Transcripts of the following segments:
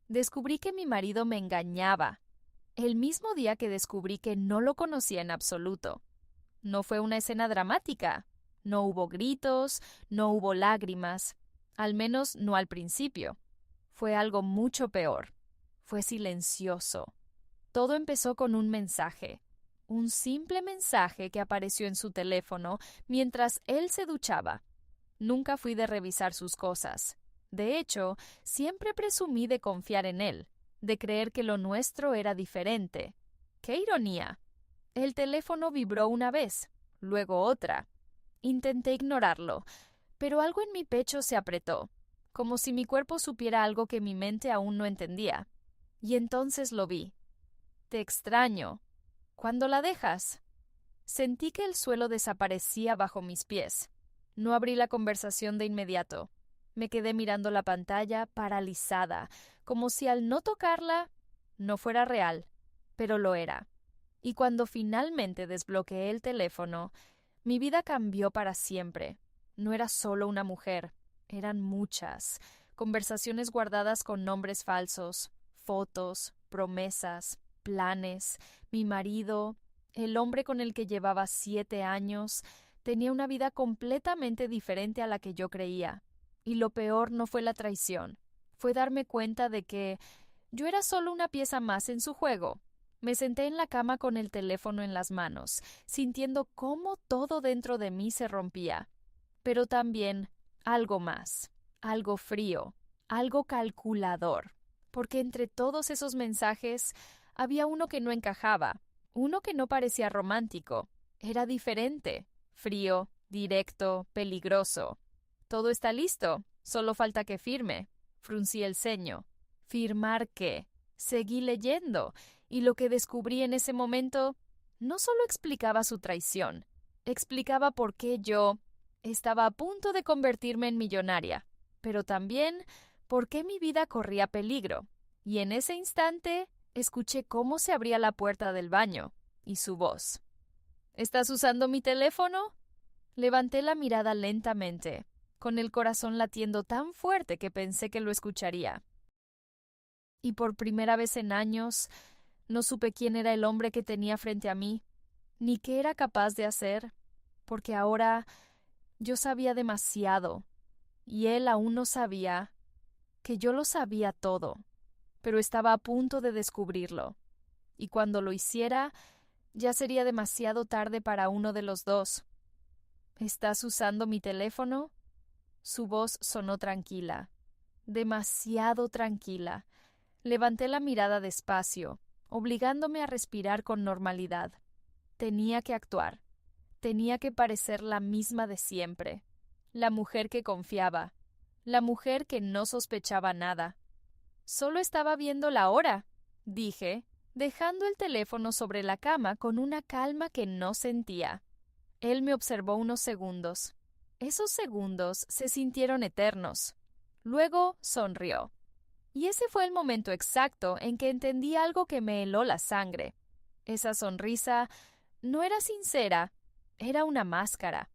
Descubrí que mi marido me engañaba, el mismo día que descubrí que no lo conocía en absoluto. No fue una escena dramática. No hubo gritos, no hubo lágrimas, al menos no al principio. Fue algo mucho peor. Fue silencioso. Todo empezó con un mensaje. Un simple mensaje que apareció en su teléfono mientras él se duchaba. Nunca fui de revisar sus cosas. De hecho, siempre presumí de confiar en él, de creer que lo nuestro era diferente. ¡Qué ironía! El teléfono vibró una vez, luego otra. Intenté ignorarlo, pero algo en mi pecho se apretó, como si mi cuerpo supiera algo que mi mente aún no entendía. Y entonces lo vi. Te extraño. ¿Cuándo la dejas? Sentí que el suelo desaparecía bajo mis pies. No abrí la conversación de inmediato. Me quedé mirando la pantalla, paralizada, como si al no tocarla no fuera real, pero lo era. Y cuando finalmente desbloqueé el teléfono, mi vida cambió para siempre. No era solo una mujer, eran muchas. Conversaciones guardadas con nombres falsos, fotos, promesas, planes. Mi marido, el hombre con el que llevaba 7 años, tenía una vida completamente diferente a la que yo creía. Y lo peor no fue la traición, fue darme cuenta de que yo era solo una pieza más en su juego. Me senté en la cama con el teléfono en las manos, sintiendo cómo todo dentro de mí se rompía. Pero también algo más, algo frío, algo calculador, porque entre todos esos mensajes había uno que no encajaba, uno que no parecía romántico. Era diferente, frío, directo, peligroso. Todo está listo, solo falta que firme. Fruncí el ceño. ¿Firmar qué? Seguí leyendo, y lo que descubrí en ese momento no solo explicaba su traición, explicaba por qué yo estaba a punto de convertirme en millonaria, pero también por qué mi vida corría peligro. Y en ese instante escuché cómo se abría la puerta del baño y su voz. ¿Estás usando mi teléfono? Levanté la mirada lentamente, con el corazón latiendo tan fuerte que pensé que lo escucharía. Y por primera vez en años, no supe quién era el hombre que tenía frente a mí, ni qué era capaz de hacer, porque ahora yo sabía demasiado, y él aún no sabía que yo lo sabía todo, pero estaba a punto de descubrirlo, y cuando lo hiciera, ya sería demasiado tarde para uno de los dos. ¿Estás usando mi teléfono? Su voz sonó tranquila, demasiado tranquila. Levanté la mirada despacio, obligándome a respirar con normalidad. Tenía que actuar. Tenía que parecer la misma de siempre. La mujer que confiaba. La mujer que no sospechaba nada. Solo estaba viendo la hora, dije, dejando el teléfono sobre la cama con una calma que no sentía. Él me observó unos segundos. Esos segundos se sintieron eternos. Luego sonrió. Y ese fue el momento exacto en que entendí algo que me heló la sangre. Esa sonrisa no era sincera, era una máscara.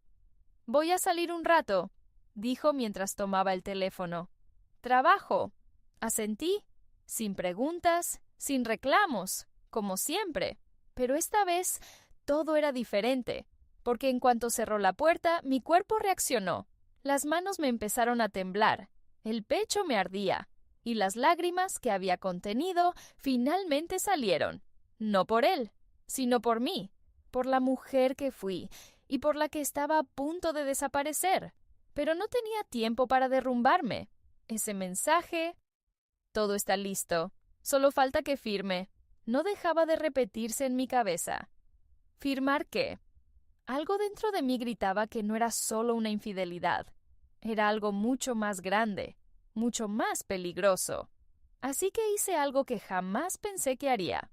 «Voy a salir un rato», dijo mientras tomaba el teléfono. «Trabajo». Asentí, sin preguntas, sin reclamos, como siempre. Pero esta vez todo era diferente, porque en cuanto cerró la puerta, mi cuerpo reaccionó. Las manos me empezaron a temblar, el pecho me ardía, y las lágrimas que había contenido finalmente salieron. No por él, sino por mí, por la mujer que fui y por la que estaba a punto de desaparecer. Pero no tenía tiempo para derrumbarme. Ese mensaje... Todo está listo. Solo falta que firme. No dejaba de repetirse en mi cabeza. ¿Firmar qué? Algo dentro de mí gritaba que no era solo una infidelidad. Era algo mucho más grande, mucho más peligroso. Así que hice algo que jamás pensé que haría.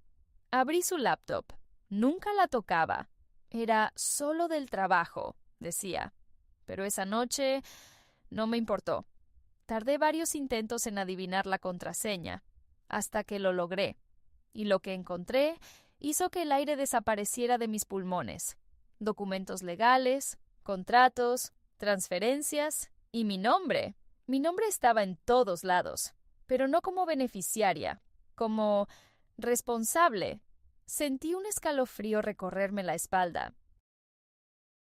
Abrí su laptop. Nunca la tocaba. Era solo del trabajo, decía. Pero esa noche no me importó. Tardé varios intentos en adivinar la contraseña, hasta que lo logré. Y lo que encontré hizo que el aire desapareciera de mis pulmones. Documentos legales, contratos, transferencias y mi nombre. Mi nombre estaba en todos lados. pero no como beneficiaria, como responsable. Sentí un escalofrío recorrerme la espalda.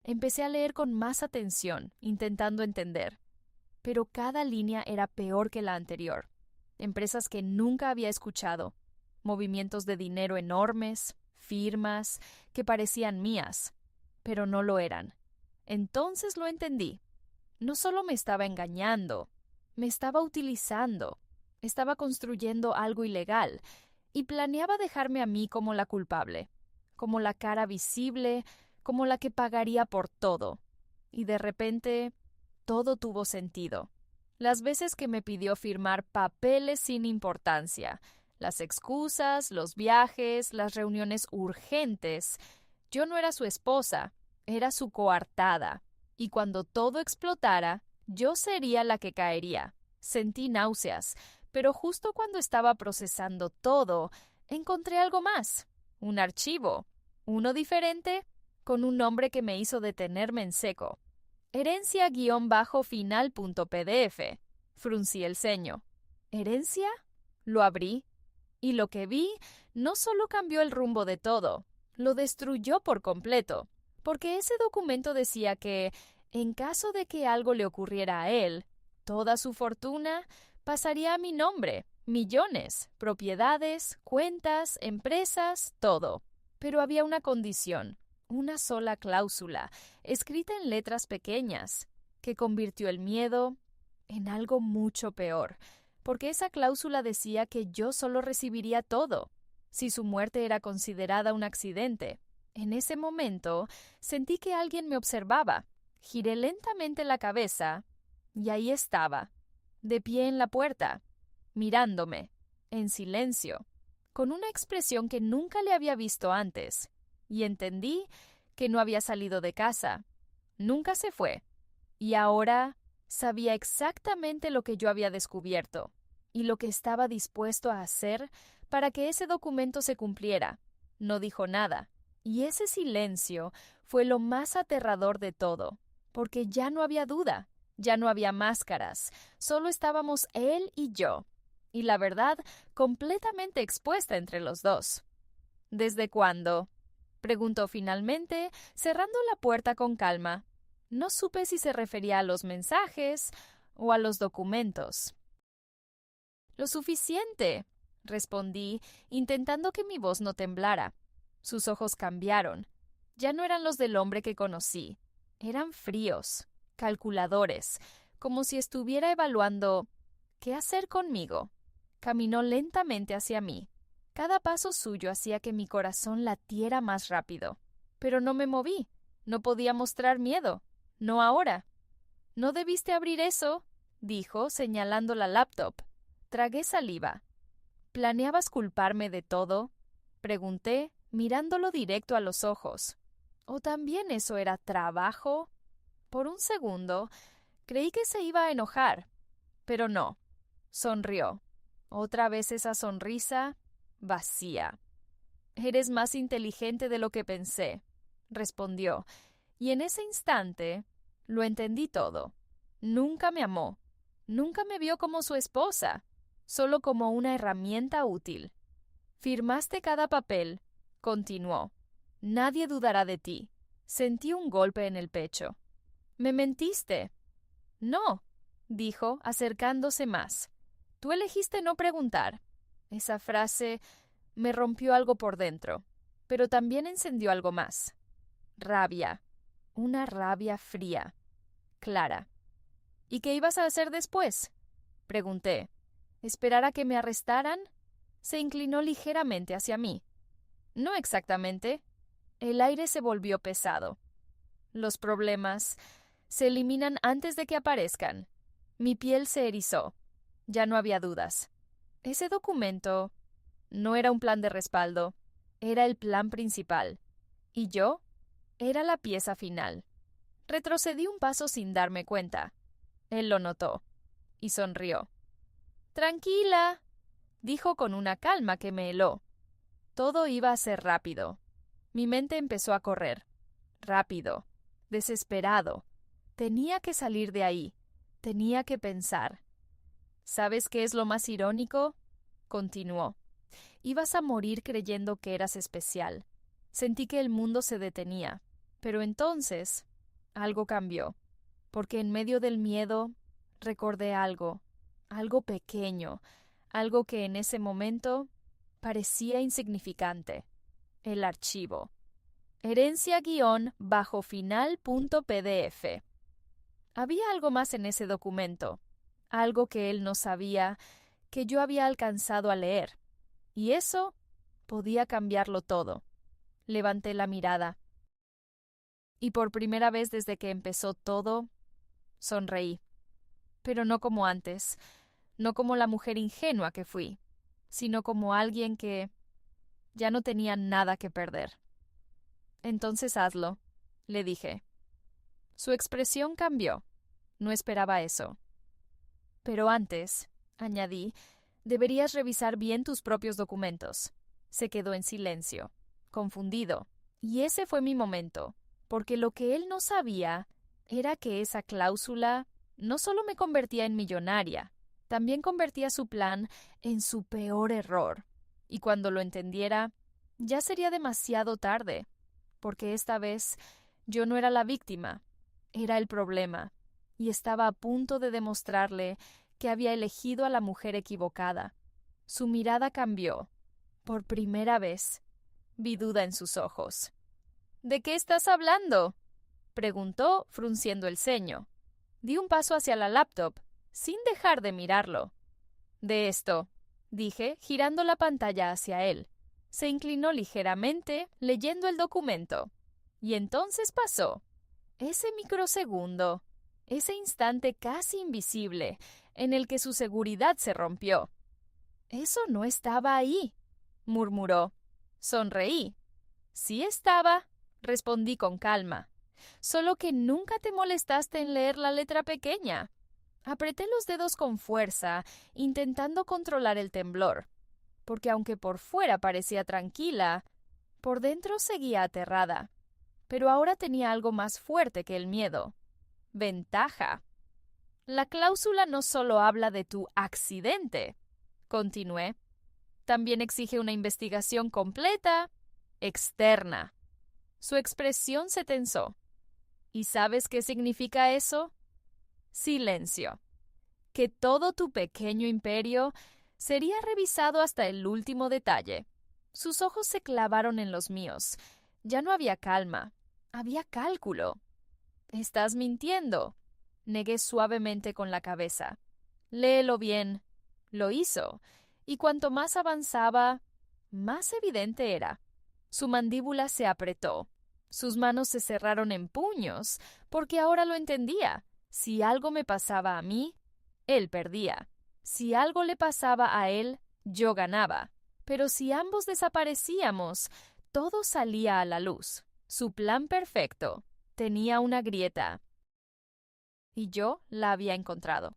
Empecé a leer con más atención, intentando entender, pero cada línea era peor que la anterior. Empresas que nunca había escuchado, movimientos de dinero enormes, firmas que parecían mías, pero no lo eran. Entonces lo entendí. No solo me estaba engañando, me estaba utilizando, estaba construyendo algo ilegal y planeaba dejarme a mí como la culpable, como la cara visible, como la que pagaría por todo. Y de repente, todo tuvo sentido. Las veces que me pidió firmar papeles sin importancia, las excusas, los viajes, las reuniones urgentes. Yo no era su esposa, era su coartada. Y cuando todo explotara, yo sería la que caería. Sentí náuseas, pero justo cuando estaba procesando todo, encontré algo más. Un archivo. Uno diferente, con un nombre que me hizo detenerme en seco. Herencia-final.pdf. Fruncí el ceño. ¿Herencia? Lo abrí. Y lo que vi no solo cambió el rumbo de todo, lo destruyó por completo. Porque ese documento decía que, en caso de que algo le ocurriera a él, toda su fortuna pasaría a mi nombre, millones, propiedades, cuentas, empresas, todo. Pero había una condición, una sola cláusula, escrita en letras pequeñas, que convirtió el miedo en algo mucho peor, porque esa cláusula decía que yo solo recibiría todo, si su muerte era considerada un accidente. En ese momento sentí que alguien me observaba. Giré lentamente la cabeza y ahí estaba, de pie en la puerta, mirándome, en silencio, con una expresión que nunca le había visto antes, y entendí que no había salido de casa. Nunca se fue, y ahora sabía exactamente lo que yo había descubierto y lo que estaba dispuesto a hacer para que ese documento se cumpliera. No dijo nada. Y ese silencio fue lo más aterrador de todo, porque ya no había duda, ya no había máscaras, solo estábamos él y yo, y la verdad completamente expuesta entre los dos. ¿Desde cuándo?, preguntó finalmente, cerrando la puerta con calma. No supe si se refería a los mensajes o a los documentos. Lo suficiente, respondí, intentando que mi voz no temblara. Sus ojos cambiaron. Ya no eran los del hombre que conocí. Eran fríos, calculadores, como si estuviera evaluando qué hacer conmigo. Caminó lentamente hacia mí. Cada paso suyo hacía que mi corazón latiera más rápido. Pero no me moví. No podía mostrar miedo. No ahora. «No debiste abrir eso», dijo, señalando la laptop. Tragué saliva. «¿Planeabas culparme de todo?», pregunté, mirándolo directo a los ojos. ¿O también eso era trabajo? Por un segundo creí que se iba a enojar, pero no. Sonrió. Otra vez esa sonrisa vacía. «Eres más inteligente de lo que pensé», respondió, y en ese instante lo entendí todo. Nunca me amó, nunca me vio como su esposa, solo como una herramienta útil. «Firmaste cada papel», continuó. «Nadie dudará de ti». Sentí un golpe en el pecho. «¿Me mentiste?» «No», dijo, acercándose más. «Tú elegiste no preguntar». Esa frase me rompió algo por dentro, pero también encendió algo más. Rabia. Una rabia fría, clara. «¿Y qué ibas a hacer después?», pregunté. «¿Esperar a que me arrestaran?». Se inclinó ligeramente hacia mí. «No exactamente». El aire se volvió pesado. «Los problemas se eliminan antes de que aparezcan». Mi piel se erizó. Ya no había dudas. Ese documento no era un plan de respaldo, era el plan principal. Y yo era la pieza final. Retrocedí un paso sin darme cuenta. Él lo notó y sonrió. «Tranquila», dijo con una calma que me heló. Todo iba a ser rápido. Mi mente empezó a correr. Rápido, desesperado. Tenía que salir de ahí. Tenía que pensar. ¿Sabes qué es lo más irónico? Continuó. Ibas a morir creyendo que eras especial. Sentí que el mundo se detenía. Pero entonces algo cambió, porque en medio del miedo recordé algo pequeño, algo que en ese momento parecía insignificante. El archivo. Herencia-bajo-final.pdf. Había algo más en ese documento, algo que él no sabía, que yo había alcanzado a leer. Y eso podía cambiarlo todo. Levanté la mirada. Y por primera vez desde que empezó todo, sonreí. Pero no como antes, no como la mujer ingenua que fui, sino como alguien que ya no tenía nada que perder. Entonces hazlo, le dije. Su expresión cambió. No esperaba eso. Pero antes, añadí, deberías revisar bien tus propios documentos. Se quedó en silencio, confundido. Y ese fue mi momento, porque lo que él no sabía era que esa cláusula no solo me convertía en millonaria, también convertía su plan en su peor error. Y cuando lo entendiera, ya sería demasiado tarde, porque esta vez yo no era la víctima, era el problema, y estaba a punto de demostrarle que había elegido a la mujer equivocada. Su mirada cambió. Por primera vez, vi duda en sus ojos. ¿De qué estás hablando?, preguntó, frunciendo el ceño. Di un paso hacia la laptop, sin dejar de mirarlo. De esto, dije, girando la pantalla hacia él. Se inclinó ligeramente, leyendo el documento. Y entonces pasó. Ese microsegundo, ese instante casi invisible, en el que su seguridad se rompió. Eso no estaba ahí, murmuró. Sonreí. Sí estaba, respondí con calma. Solo que nunca te molestaste en leer la letra pequeña. Apreté los dedos con fuerza, intentando controlar el temblor, porque aunque por fuera parecía tranquila, por dentro seguía aterrada. Pero ahora tenía algo más fuerte que el miedo. Ventaja. La cláusula no solo habla de tu accidente, continué. También exige una investigación completa, externa. Su expresión se tensó. ¿Y sabes qué significa eso? Silencio. Que todo tu pequeño imperio sería revisado hasta el último detalle. Sus ojos se clavaron en los míos. Ya no había calma, había cálculo. Estás mintiendo, negué suavemente con la cabeza. Léelo bien. Lo hizo, y cuanto más avanzaba, más evidente era. Su mandíbula se apretó. Sus manos se cerraron en puños, porque ahora lo entendía. Si algo me pasaba a mí, él perdía. Si algo le pasaba a él, yo ganaba. Pero si ambos desaparecíamos, todo salía a la luz. Su plan perfecto tenía una grieta. Y yo la había encontrado.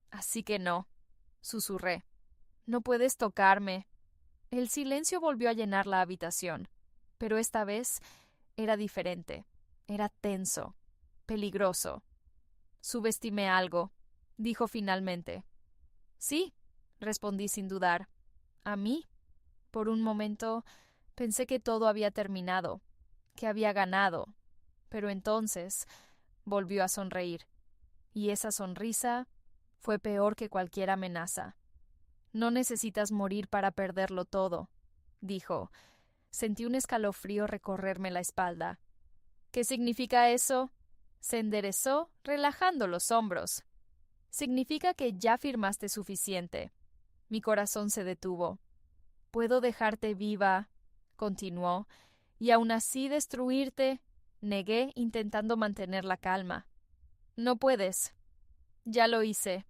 Así que no, susurré. No puedes tocarme. El silencio volvió a llenar la habitación, pero esta vez era diferente. Era tenso, peligroso. Subestimé algo, dijo finalmente. Sí, respondí sin dudar. A mí. Por un momento pensé que todo había terminado, que había ganado, pero entonces volvió a sonreír. Y esa sonrisa fue peor que cualquier amenaza. No necesitas morir para perderlo todo, dijo. Sentí un escalofrío recorrerme la espalda. ¿Qué significa eso? Se enderezó, relajando los hombros. Significa que ya firmaste suficiente. Mi corazón se detuvo. Puedo dejarte viva, continuó, y aún así destruirte, negué, intentando mantener la calma. No puedes. Ya lo hice.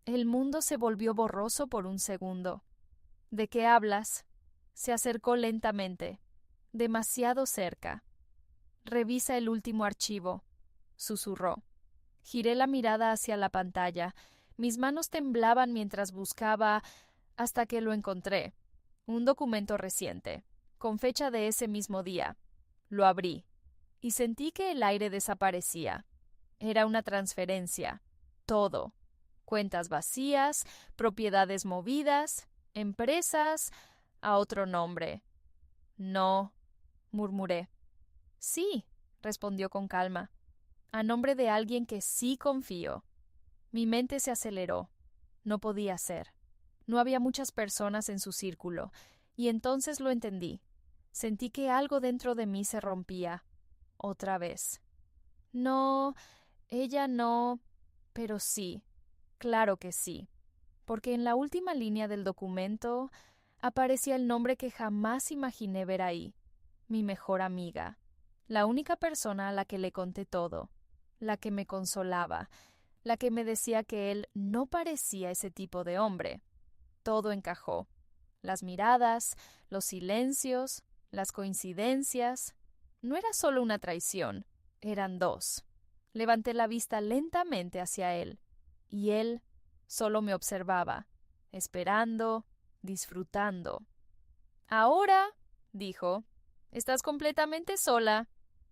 El mundo se volvió borroso por un segundo. ¿De qué hablas? Se acercó lentamente, demasiado cerca. Revisa el último archivo, susurró. Giré la mirada hacia la pantalla. Mis manos temblaban mientras buscaba, hasta que lo encontré. Un documento reciente, con fecha de ese mismo día. Lo abrí, y sentí que el aire desaparecía. Era una transferencia. Todo. cuentas vacías, propiedades movidas, empresas, a otro nombre. No, murmuré. Sí, respondió con calma, a nombre de alguien que sí confío. Mi mente se aceleró. No podía ser. No había muchas personas en su círculo, y entonces lo entendí. Sentí que algo dentro de mí se rompía. Otra vez. No, ella no, pero sí, claro que sí, porque en la última línea del documento aparecía el nombre que jamás imaginé ver ahí, mi mejor amiga, la única persona a la que le conté todo, la que me consolaba, la que me decía que él no parecía ese tipo de hombre. Todo encajó. Las miradas, los silencios, las coincidencias. No era solo una traición, eran dos. Levanté la vista lentamente hacia él, y él solo me observaba, esperando, disfrutando. Ahora, dijo, estás completamente sola,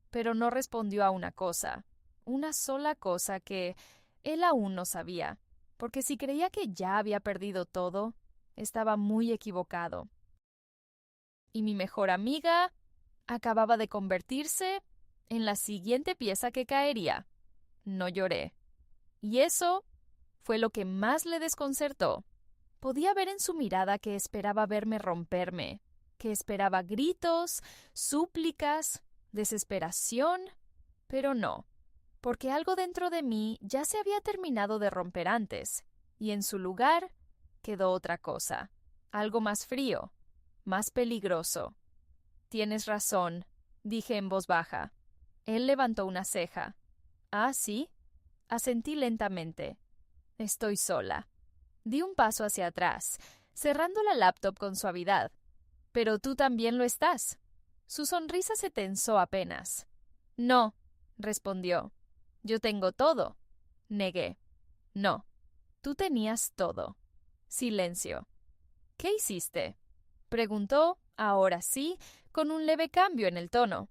pero no respondió a una sola cosa que él aún no sabía, porque si creía que ya había perdido todo, estaba muy equivocado. Y mi mejor amiga acababa de convertirse en la siguiente pieza que caería. No lloré. Y eso fue lo que más le desconcertó. Podía ver en su mirada que esperaba verme romperme, que esperaba gritos, súplicas, desesperación, pero no, porque algo dentro de mí ya se había terminado de romper antes, y en su lugar quedó otra cosa, algo más frío, más peligroso. Tienes razón, dije en voz baja. Él levantó una ceja. ¿Ah, sí? Asentí lentamente. Estoy sola. Di un paso hacia atrás, cerrando la laptop con suavidad. Pero tú también lo estás. Su sonrisa se tensó apenas. No, respondió. Yo tengo todo. Negué. No, tú tenías todo. Silencio. ¿Qué hiciste? Preguntó, ahora sí, con un leve cambio en el tono.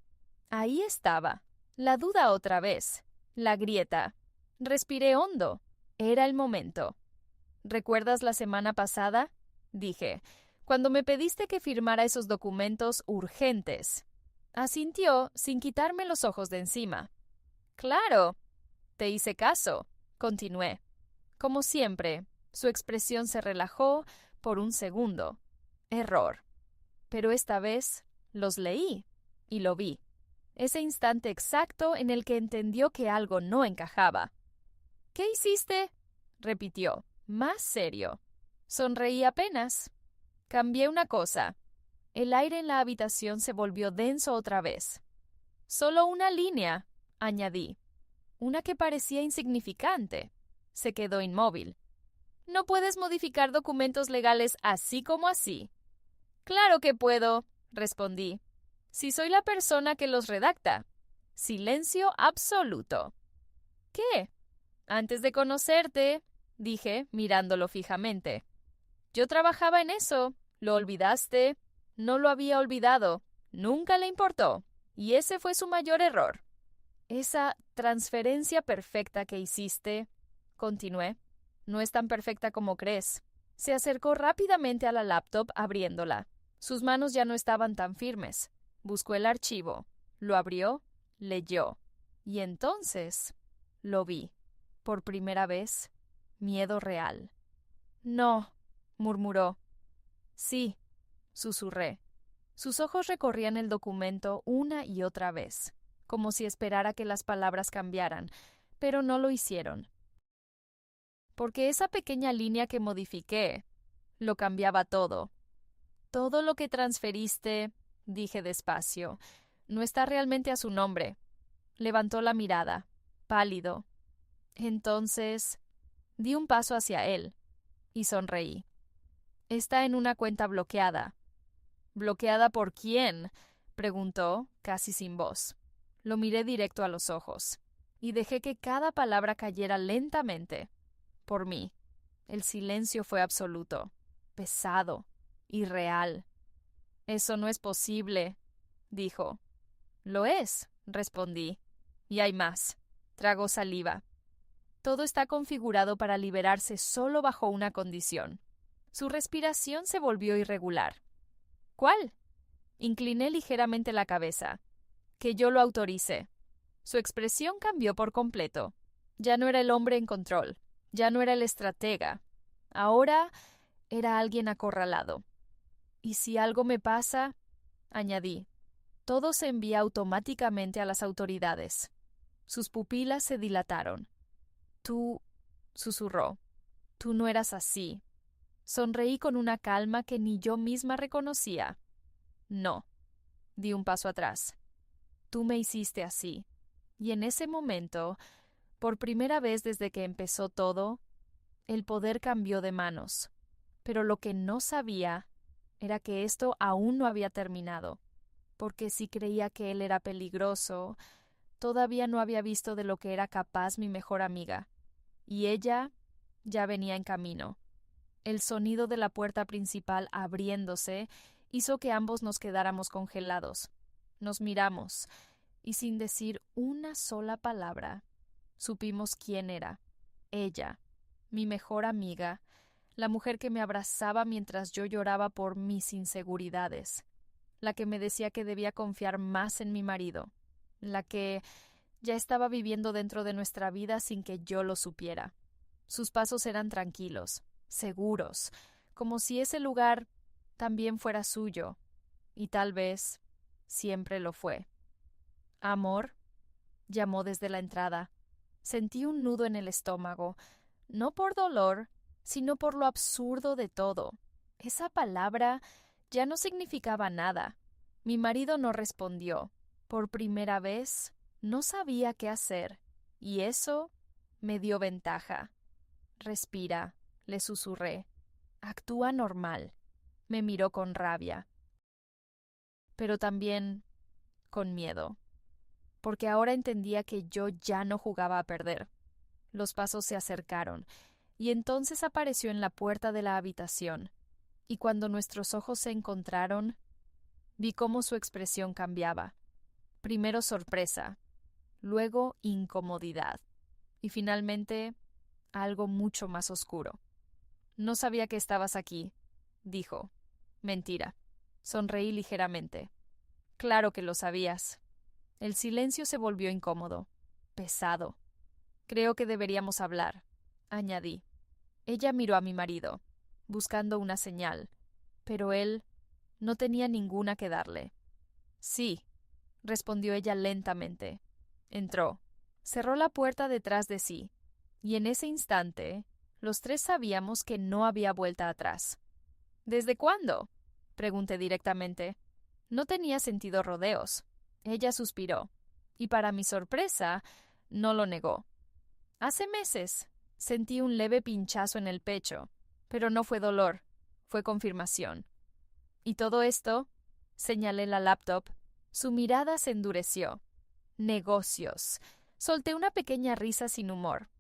Ahí estaba, la duda otra vez, la grieta. Respiré hondo. Era el momento. ¿Recuerdas la semana pasada? Dije, cuando me pediste que firmara esos documentos urgentes. Asintió sin quitarme los ojos de encima. Claro. Te hice caso. Continué. Como siempre, su expresión se relajó por un segundo. Error. Pero esta vez los leí y lo vi. Ese instante exacto en el que entendió que algo no encajaba. ¿Qué hiciste? Repitió, más serio. Sonreí apenas. Cambié una cosa. El aire en la habitación se volvió denso otra vez. Solo una línea, añadí. Una que parecía insignificante. Se quedó inmóvil. No puedes modificar documentos legales así como así. Claro que puedo, respondí. Si soy la persona que los redacta. Silencio absoluto. ¿Qué? Antes de conocerte, dije, mirándolo fijamente. Yo trabajaba en eso. ¿Lo olvidaste? No lo había olvidado. Nunca le importó. Y ese fue su mayor error. Esa transferencia perfecta que hiciste, continué, no es tan perfecta como crees. Se acercó rápidamente a la laptop abriéndola. Sus manos ya no estaban tan firmes. Buscó el archivo, lo abrió, leyó. Y entonces lo vi. Por primera vez, miedo real. No, murmuró. Sí, susurré. Sus ojos recorrían el documento una y otra vez, como si esperara que las palabras cambiaran, pero no lo hicieron. Porque esa pequeña línea que modifiqué lo cambiaba todo. Todo lo que transferiste, dije despacio, no está realmente a su nombre. Levantó la mirada, pálido. Entonces, di un paso hacia él y sonreí. Está en una cuenta bloqueada. ¿Bloqueada por quién? Preguntó, casi sin voz. Lo miré directo a los ojos y dejé que cada palabra cayera lentamente. Por mí. El silencio fue absoluto, pesado, irreal. Eso no es posible, dijo. Lo es, respondí. Y hay más. Tragó saliva. Todo está configurado para liberarse solo bajo una condición. Su respiración se volvió irregular. ¿Cuál? Incliné ligeramente la cabeza. Que yo lo autorice. Su expresión cambió por completo. Ya no era el hombre en control. Ya no era el estratega. Ahora era alguien acorralado. ¿Y si algo me pasa? Añadí. Todo se envía automáticamente a las autoridades. Sus pupilas se dilataron. Tú, susurró. Tú no eras así. Sonreí con una calma que ni yo misma reconocía. No. Di un paso atrás. Tú me hiciste así. Y en ese momento, por primera vez desde que empezó todo, el poder cambió de manos. Pero lo que no sabía era que esto aún no había terminado, porque si creía que él era peligroso, todavía no había visto de lo que era capaz mi mejor amiga, y ella ya venía en camino. El sonido de la puerta principal abriéndose hizo que ambos nos quedáramos congelados. Nos miramos, y sin decir una sola palabra, supimos quién era. Ella, mi mejor amiga, la mujer que me abrazaba mientras yo lloraba por mis inseguridades, la que me decía que debía confiar más en mi marido, la que ya estaba viviendo dentro de nuestra vida sin que yo lo supiera. Sus pasos eran tranquilos, seguros, como si ese lugar también fuera suyo, y tal vez siempre lo fue. Amor, llamó desde la entrada. Sentí un nudo en el estómago, no por dolor, sino por lo absurdo de todo. Esa palabra ya no significaba nada. Mi marido no respondió. Por primera vez, no sabía qué hacer, y eso me dio ventaja. Respira, le susurré. Actúa normal. Me miró con rabia, pero también con miedo, porque ahora entendía que yo ya no jugaba a perder. Los pasos se acercaron, y entonces apareció en la puerta de la habitación, y cuando nuestros ojos se encontraron, vi cómo su expresión cambiaba. Primero sorpresa, luego incomodidad, y finalmente algo mucho más oscuro. No sabía que estabas aquí, dijo. Mentira. Sonreí ligeramente. Claro que lo sabías. El silencio se volvió incómodo, pesado. Creo que deberíamos hablar, añadí. Ella miró a mi marido, buscando una señal, pero él no tenía ninguna que darle. Sí, respondió ella lentamente. Entró, cerró la puerta detrás de sí, y en ese instante los tres sabíamos que no había vuelta atrás. ¿Desde cuándo? Pregunté directamente. No tenía sentido rodeos. Ella suspiró, y para mi sorpresa, no lo negó. Hace meses. Sentí un leve pinchazo en el pecho, pero no fue dolor, fue confirmación. ¿Y todo esto? Señalé la laptop. Su mirada se endureció. Negocios. Solté una pequeña risa sin humor.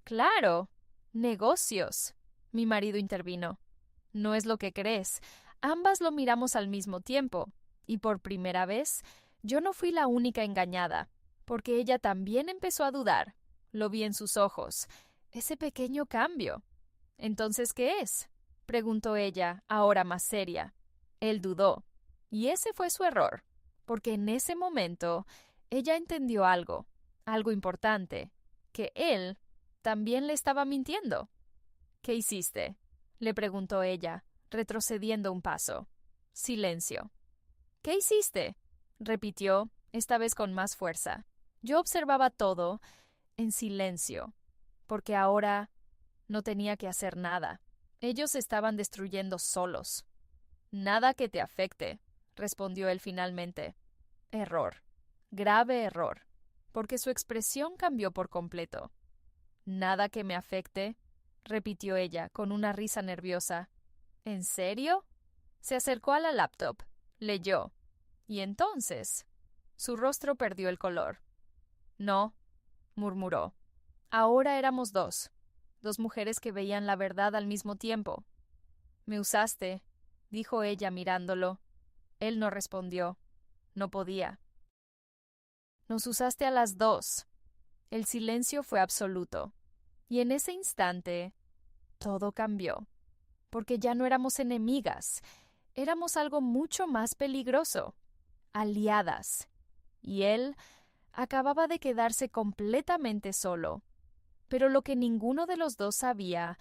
Claro, negocios. Mi marido intervino. No es lo que crees. Ambas lo miramos al mismo tiempo, y por primera vez yo no fui la única engañada, porque ella también empezó a dudar. Lo vi en sus ojos. Ese pequeño cambio. ¿Entonces qué es? Preguntó ella, ahora más seria. Él dudó, y ese fue su error, porque en ese momento ella entendió algo importante, que él también le estaba mintiendo. ¿Qué hiciste? Le preguntó ella, retrocediendo un paso. Silencio. ¿Qué hiciste? Repitió, esta vez con más fuerza. Yo observaba todo en silencio, porque ahora no tenía que hacer nada. Ellos se estaban destruyendo solos. Nada que te afecte, respondió él finalmente. Error. Grave error, porque su expresión cambió por completo. Nada que me afecte, repitió ella con una risa nerviosa. ¿En serio? Se acercó a la laptop, leyó, y entonces su rostro perdió el color. No, murmuró. Ahora éramos dos mujeres que veían la verdad al mismo tiempo. Me usaste, dijo ella mirándolo. Él no respondió. No podía. Nos usaste a las dos. El silencio fue absoluto. Y en ese instante, todo cambió, porque ya no éramos enemigas, éramos algo mucho más peligroso, aliadas. Y él acababa de quedarse completamente solo. Pero lo que ninguno de los dos sabía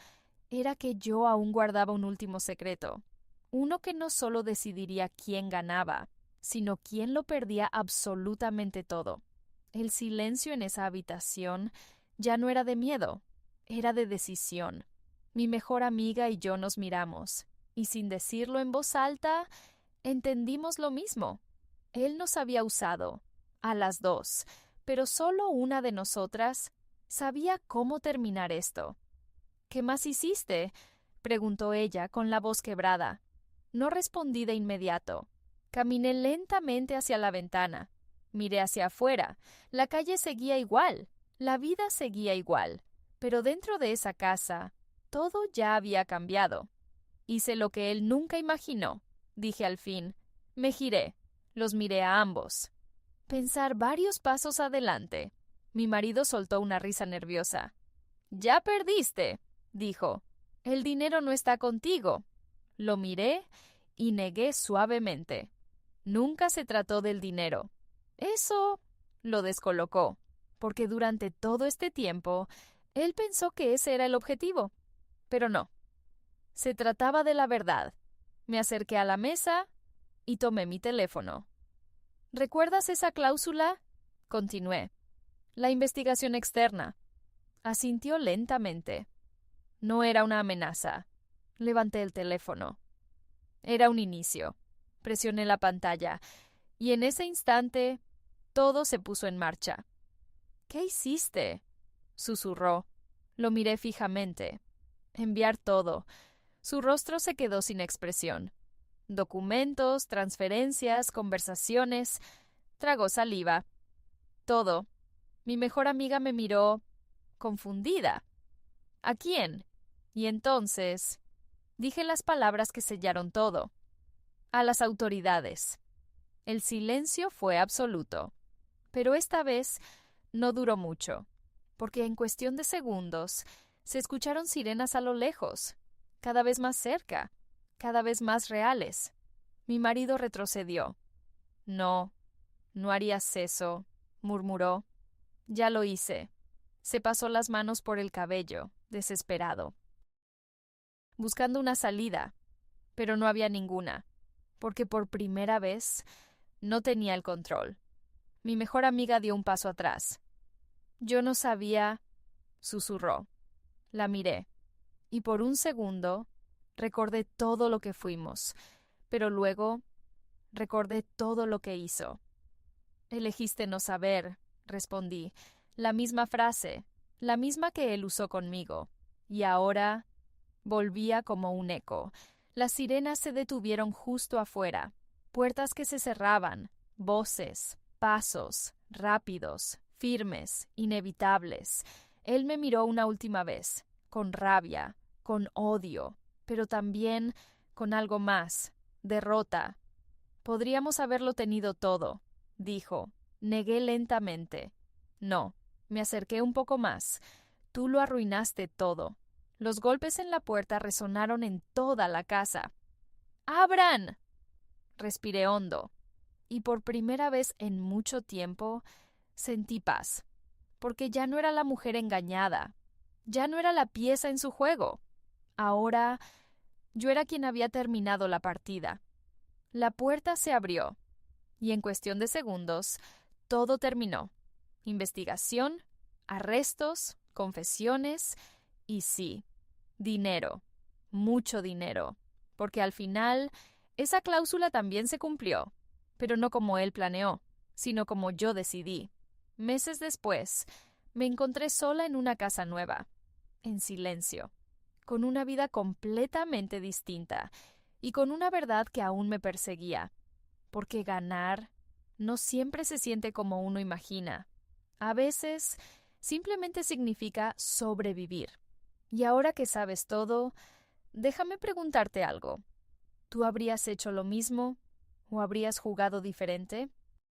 era que yo aún guardaba un último secreto, uno que no solo decidiría quién ganaba, sino quién lo perdía absolutamente todo. El silencio en esa habitación ya no era de miedo, era de decisión. Mi mejor amiga y yo nos miramos, y sin decirlo en voz alta, entendimos lo mismo. Él nos había usado, a las dos, pero solo una de nosotras sabía cómo terminar esto. ¿Qué más hiciste?, preguntó ella con la voz quebrada. No respondí de inmediato. Caminé lentamente hacia la ventana. Miré hacia afuera. La calle seguía igual. La vida seguía igual. Pero dentro de esa casa, todo ya había cambiado. Hice lo que él nunca imaginó, dije al fin. Me giré. Los miré a ambos. Pensar varios pasos adelante. Mi marido soltó una risa nerviosa. «Ya perdiste», dijo. «El dinero no está contigo». Lo miré y negué suavemente. Nunca se trató del dinero. Eso lo descolocó, porque durante todo este tiempo él pensó que ese era el objetivo. Pero no. Se trataba de la verdad. Me acerqué a la mesa y tomé mi teléfono. ¿Recuerdas esa cláusula?, continué. La investigación externa. Asintió lentamente. No era una amenaza. Levanté el teléfono. Era un inicio. Presioné la pantalla, y en ese instante todo se puso en marcha. «¿Qué hiciste?», susurró. Lo miré fijamente. Enviar todo. Su rostro se quedó sin expresión. Documentos, transferencias, conversaciones. Tragó saliva. Todo. Mi mejor amiga me miró, confundida. ¿A quién? Y entonces dije las palabras que sellaron todo. A las autoridades. El silencio fue absoluto. Pero esta vez no duró mucho, porque en cuestión de segundos se escucharon sirenas a lo lejos, cada vez más cerca, cada vez más reales. Mi marido retrocedió. «No, no harías eso», murmuró. «Ya lo hice». Se pasó las manos por el cabello, desesperado, buscando una salida, pero no había ninguna, porque por primera vez no tenía el control. Mi mejor amiga dio un paso atrás. «Yo no sabía», susurró. La miré, y por un segundo recordé todo lo que fuimos, pero luego recordé todo lo que hizo. «Elegiste no saber», respondí. La misma frase, la misma que él usó conmigo. Y ahora volvía como un eco. Las sirenas se detuvieron justo afuera. Puertas que se cerraban, voces, pasos, rápidos, firmes, inevitables. Él me miró una última vez, con rabia, con odio, pero también con algo más, derrota. «Podríamos haberlo tenido todo», dijo. Negué lentamente. «No». Me acerqué un poco más. «Tú lo arruinaste todo». Los golpes en la puerta resonaron en toda la casa. «¡Abran!». Respiré hondo. Y por primera vez en mucho tiempo sentí paz. Porque ya no era la mujer engañada. Ya no era la pieza en su juego. Ahora yo era quien había terminado la partida. La puerta se abrió. Y en cuestión de segundos, todo terminó. Investigación, arrestos, confesiones y sí, dinero, mucho dinero, porque al final esa cláusula también se cumplió, pero no como él planeó, sino como yo decidí. Meses después, me encontré sola en una casa nueva, en silencio, con una vida completamente distinta y con una verdad que aún me perseguía, porque ganar no siempre se siente como uno imagina. A veces simplemente significa sobrevivir. Y ahora que sabes todo, déjame preguntarte algo. ¿Tú habrías hecho lo mismo o habrías jugado diferente?